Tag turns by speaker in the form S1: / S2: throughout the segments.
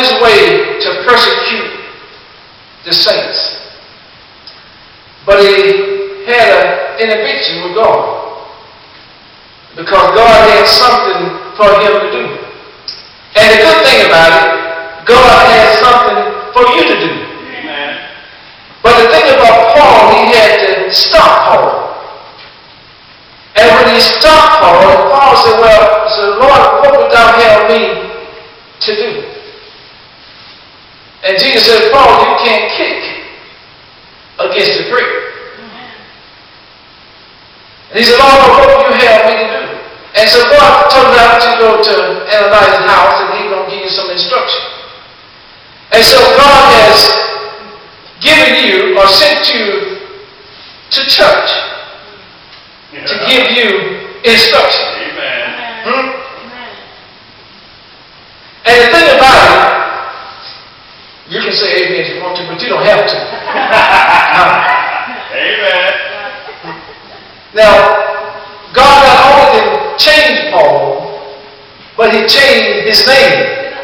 S1: his way to persecute the saints. But he had an intervention with God, because God had something for him to do. And the good thing about it, God has something for you to do.
S2: Amen.
S1: But the thing about Paul, he had to stop Paul. And when he stopped Paul said, well, so Lord, what would thou have me to do? And Jesus said, Paul, you can't kick against the prick. And he said, Lord, what would you have me to do? And so God told him to go to Ananias' house, and he's going to give you some instruction. And so God has given you or sent you to church to give you instruction.
S2: Amen.
S1: And the thing about it, you can say amen if you want to, but you don't have to.
S2: Amen.
S1: Now, God not only didn't change Paul, but he changed his name.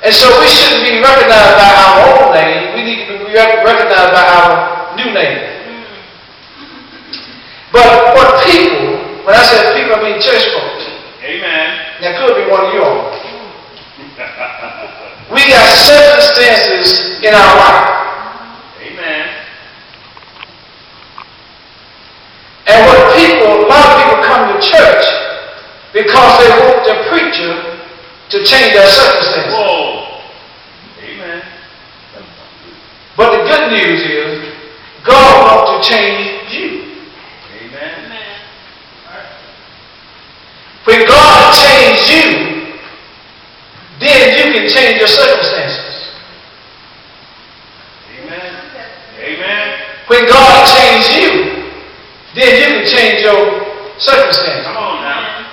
S1: And so we shouldn't be recognized by our old name. We need to be recognized by our new name. But what people, when I say people, I mean church folks.
S2: Amen.
S1: That could be one of you all. We got circumstances in our life.
S2: Amen.
S1: And what people, a lot of people come to church because they want the preacher to change their circumstances.
S2: Whoa. Amen.
S1: But the good news is, God wants to change you.
S2: Amen.
S1: When God changes you, then you can change your circumstances.
S2: Amen. Amen.
S1: When God changes you, then you can change your circumstances.
S2: Come on now.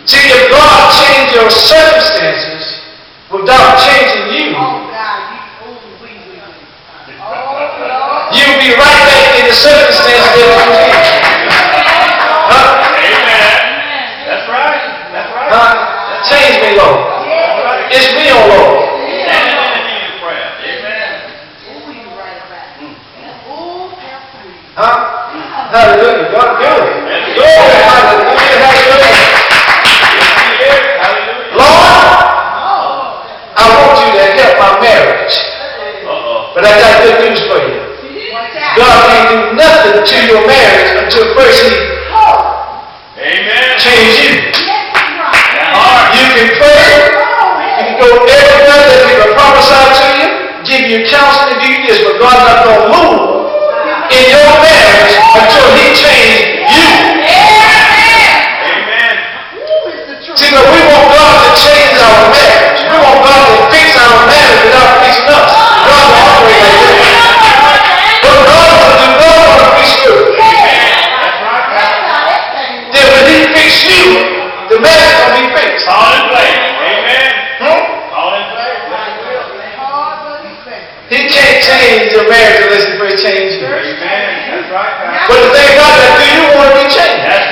S1: See, if God changed your circumstances without changing you, you'll be right back in the circumstances that you're in.
S2: Amen. That's right. That's right.
S1: Change me, Lord. It's me, oh Lord. Hallelujah. God good. Glory. Hallelujah. Hallelujah. Lord, I want you to help my marriage. But I got good news for you. God can't do nothing to your marriage until first he change you. You can pray. You can go everywhere that people prophesy to you, give you counseling, do this, but God's not going to move in your marriage until he changes you. See, but we want God to change our marriage. We want God to fix our marriage without fixing us. God will operate like that. But God will do, God will fix you. Then when he fixes you, the marriage will be fixed.
S2: All in place. Amen. All in place.
S1: He can't change your marriage unless he first changes you.
S2: Amen. That's right.
S1: But the thing about that, do you want to be changed?
S2: That's